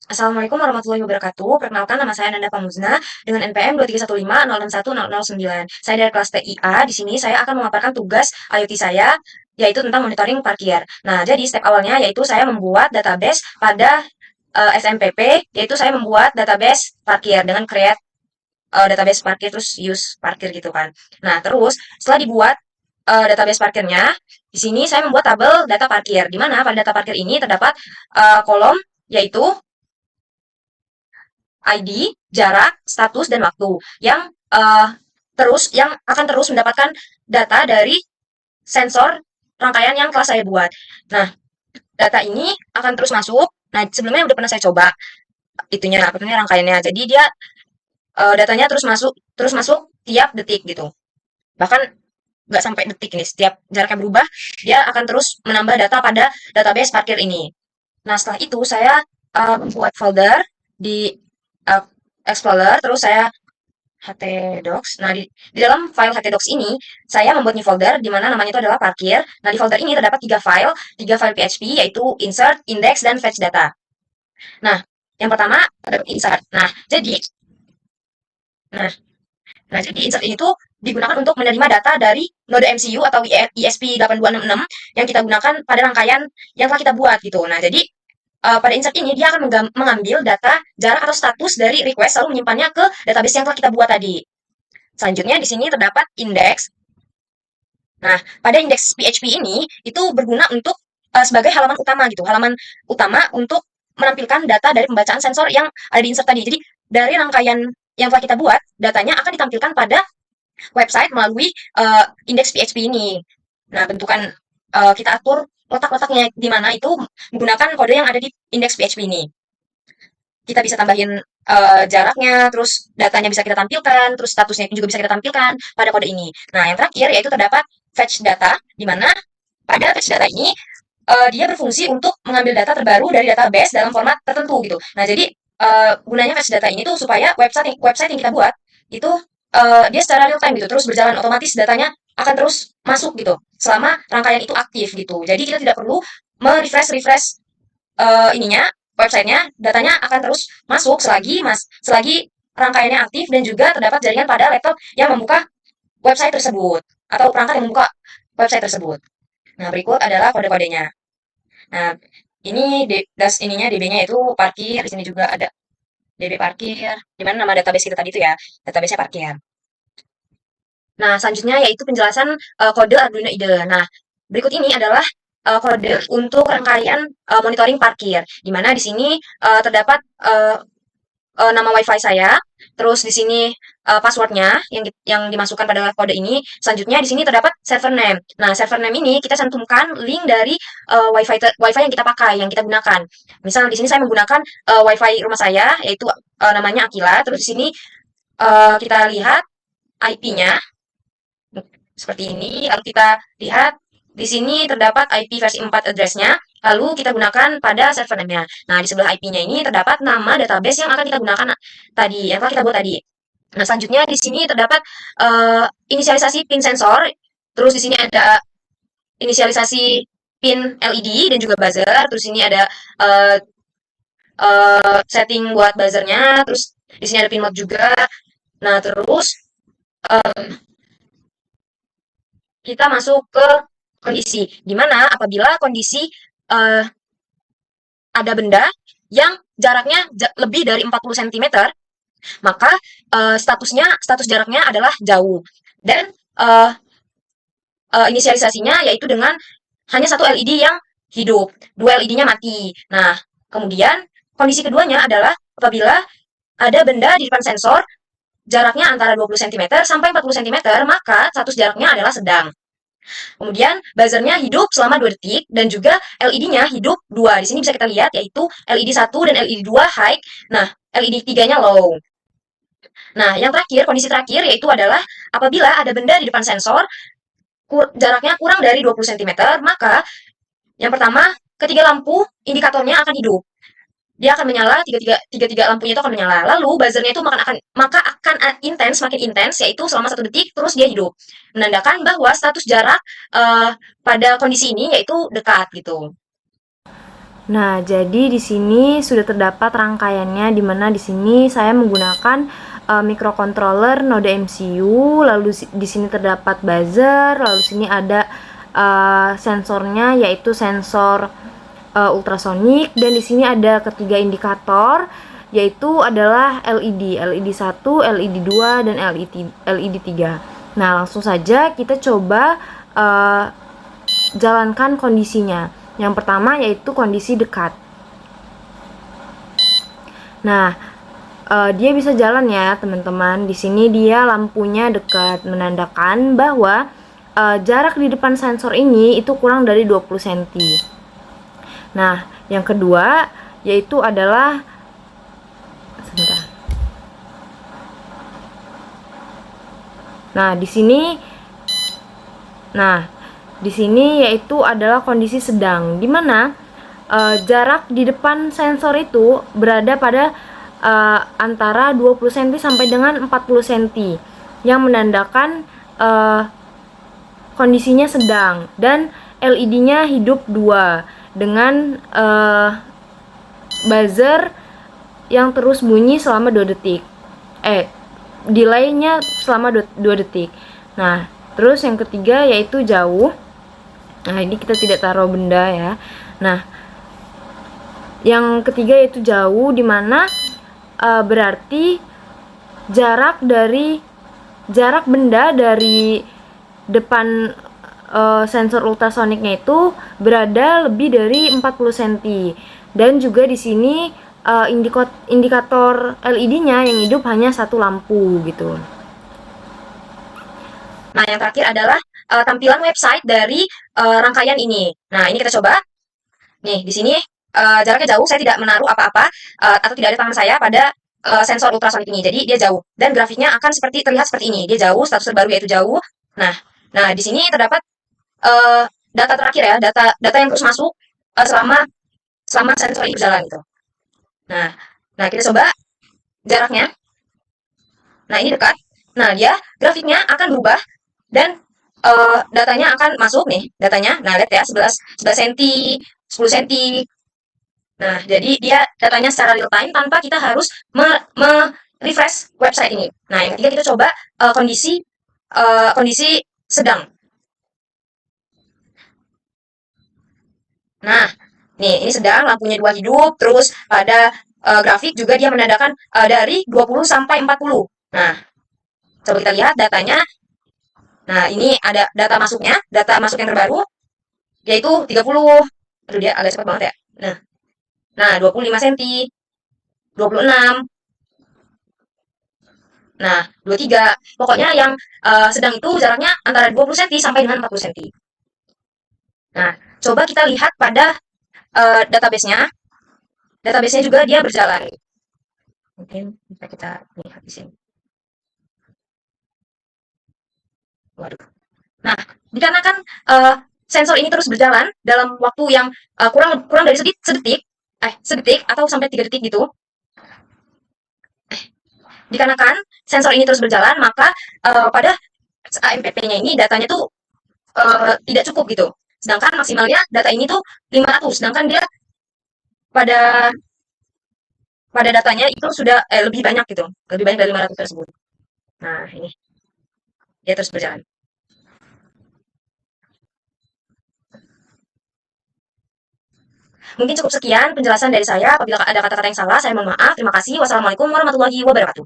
Assalamualaikum warahmatullahi wabarakatuh. Perkenalkan nama saya Nanda Pamuzna dengan NPM 23150610009. Saya dari kelas TIA. Di sini saya akan memaparkan tugas IoT saya yaitu tentang monitoring parkir. Nah, jadi step awalnya yaitu saya membuat database pada SMPP, yaitu saya membuat database parkir dengan create database parkir terus use parkir gitu kan. Nah, terus setelah dibuat database parkirnya, di sini saya membuat tabel data parkir di mana pada data parkir ini terdapat kolom yaitu ID, jarak, status, dan waktu yang yang akan terus mendapatkan data dari sensor rangkaian yang telah saya buat. Nah, data ini akan terus masuk. Nah, sebelumnya udah pernah saya coba itunya, apa namanya rangkaiannya. Jadi dia datanya terus masuk tiap detik gitu. Bahkan nggak sampai detik ini, setiap jaraknya berubah, dia akan terus menambah data pada database parkir ini. Nah, setelah itu saya membuat folder di uh, Explorer, terus saya htdocs. Nah, di dalam file htdocs ini, saya membuat new folder di mana namanya itu adalah parkir. Nah, di folder ini terdapat tiga file PHP, yaitu insert, index, dan fetch data. Nah, yang pertama terdapat insert. Nah, nah, jadi insert ini tuh digunakan untuk menerima data dari node MCU atau ESP8266 yang kita gunakan pada rangkaian yang telah kita buat gitu. Nah, jadi pada insert ini dia akan mengambil data jarak atau status dari request lalu menyimpannya ke database yang telah kita buat tadi. Selanjutnya di sini terdapat index. Nah, pada indeks PHP ini itu berguna untuk sebagai halaman utama gitu, halaman utama untuk menampilkan data dari pembacaan sensor yang ada di insert tadi. Jadi dari rangkaian yang telah kita buat, datanya akan ditampilkan pada website melalui indeks PHP ini. Nah, bentukan kita atur letak-letaknya di mana itu menggunakan kode yang ada di indeks PHP ini. Kita bisa tambahin jaraknya, terus datanya bisa kita tampilkan, terus statusnya juga bisa kita tampilkan pada kode ini. Nah, yang terakhir yaitu terdapat fetch data, di mana pada fetch data ini dia berfungsi untuk mengambil data terbaru dari database dalam format tertentu gitu. Nah, jadi gunanya fetch data ini tuh supaya website yang kita buat itu dia secara real time gitu, terus berjalan otomatis datanya akan terus masuk gitu selama rangkaian itu aktif gitu. Jadi kita tidak perlu refresh ininya websitenya, datanya akan terus masuk selagi rangkaiannya aktif dan juga terdapat jaringan pada laptop yang membuka website tersebut atau perangkat yang membuka website tersebut. Nah, berikut adalah kode-kodenya. Nah, ini ininya DB-nya itu parkir, di sini juga ada DB parkir, di mana nama database kita tadi itu ya, database-nya parkir. Nah, selanjutnya yaitu penjelasan kode Arduino IDE. Nah, berikut ini adalah kode untuk rangkaian monitoring parkir, di mana di sini terdapat nama WiFi saya, terus di sini passwordnya yang dimasukkan pada kode ini. Selanjutnya di sini terdapat server name. Nah, server name ini kita cantumkan link dari WiFi yang kita pakai, yang kita gunakan. Misal di sini saya menggunakan WiFi rumah saya, yaitu namanya Aquila. Terus di sini kita lihat IP-nya seperti ini. Lalu kita lihat di sini terdapat IP versi 4 address-nya, lalu kita gunakan pada server name-nya. Nah, di sebelah IP-nya ini terdapat nama database yang akan kita gunakan tadi, yang telah kita buat tadi. Nah, selanjutnya di sini terdapat inisialisasi pin sensor, terus di sini ada inisialisasi pin LED dan juga buzzer, terus ini ada setting buat buzzernya, terus di sini ada pin mode juga. Nah, terus kita masuk ke kondisi, di mana apabila kondisi uh, ada benda yang jaraknya lebih dari 40 cm, maka status jaraknya adalah jauh. Dan uh, inisialisasinya yaitu dengan hanya satu LED yang hidup, dua LED-nya mati. Nah, kemudian kondisi keduanya adalah apabila ada benda di depan sensor jaraknya antara 20 cm sampai 40 cm, maka status jaraknya adalah sedang. Kemudian buzzernya hidup selama 2 detik dan juga LED-nya hidup 2. Di sini bisa kita lihat yaitu LED 1 dan LED 2 high. Nah, LED 3-nya low. Nah, yang terakhir, kondisi terakhir yaitu adalah apabila ada benda di depan sensor jaraknya kurang dari 20 cm, maka yang pertama, ketiga lampu indikatornya akan hidup. Dia akan menyala, tiga lampunya itu akan menyala. Lalu buzzernya itu maka akan intens, semakin intens, yaitu selama 1 detik, terus dia hidup. Menandakan bahwa status jarak pada kondisi ini yaitu dekat gitu. Nah, jadi di sini sudah terdapat rangkaiannya, di mana di sini saya menggunakan microcontroller Node MCU, lalu di sini terdapat buzzer, lalu sini ada sensornya yaitu sensor ultrasonik, dan di sini ada ketiga indikator yaitu adalah LED, LED 1, LED 2, dan LED 3. Nah, langsung saja kita coba jalankan kondisinya. Yang pertama yaitu kondisi dekat. Nah, dia bisa jalan ya, teman-teman. Di sini dia lampunya dekat, menandakan bahwa jarak di depan sensor ini itu kurang dari 20 cm. Nah, yang kedua yaitu adalah sebentar. Nah, di sini yaitu adalah kondisi sedang, di mana jarak di depan sensor itu berada pada antara 20 cm sampai dengan 40 cm, yang menandakan kondisinya sedang, dan LED-nya hidup 2 dengan buzzer yang terus bunyi selama 2 detik. Delay-nya selama 2 detik. Nah, terus yang ketiga yaitu jauh. Nah, ini kita tidak taruh benda ya. Nah, yang ketiga yaitu jauh, dimana berarti jarak benda dari depan sensor ultrasoniknya itu berada lebih dari 40 cm. Dan juga di sini indikator LED-nya yang hidup hanya satu lampu gitu. Nah, yang terakhir adalah tampilan website dari rangkaian ini. Nah, ini kita coba. Nih, di sini jaraknya jauh, saya tidak menaruh apa-apa atau tidak ada tangan saya pada sensor ultrasonik ini. Jadi dia jauh dan grafiknya akan terlihat seperti ini. Dia jauh, status terbaru yaitu jauh. Nah, di sini terdapat data terakhir ya, data yang terus masuk selama sensor ini berjalan gitu. Nah, kita coba jaraknya. Nah, ini dekat. Nah, dia grafiknya akan berubah dan datanya akan masuk nih, datanya. Nah, lihat ya, 11 cm, 10 cm. Nah, jadi dia datanya secara real time tanpa kita harus refresh website ini. Nah, yang ketiga kita coba kondisi sedang. Nah, nih ini sedang, lampunya 2 hidup, terus pada grafik juga dia menandakan dari 20 sampai 40. Nah, coba kita lihat datanya. Nah, ini ada data masuknya, data masuk yang terbaru yaitu 30. Aduh, dia agak cepat banget ya. Nah, 25 cm, 26. Nah, 23. Pokoknya yang sedang itu jaraknya antara 20 cm sampai dengan 40 cm. Nah, coba kita lihat pada database-nya. Database-nya juga dia berjalan. Mungkin bisa kita lihat di sini. Waduh. Nah, dikarenakan sensor ini terus berjalan dalam waktu yang kurang dari sedetik atau sampai 3 detik gitu. Dikarenakan sensor ini terus berjalan, maka pada AMPP-nya ini datanya tuh tidak cukup gitu. Sedangkan maksimalnya data ini tuh 500, sedangkan dia pada datanya itu sudah lebih banyak gitu, lebih banyak dari 500 tersebut. Nah, ini dia terus berjalan. Mungkin cukup sekian penjelasan dari saya. Apabila ada kata-kata yang salah, saya mohon maaf. Terima kasih. Wassalamualaikum warahmatullahi wabarakatuh.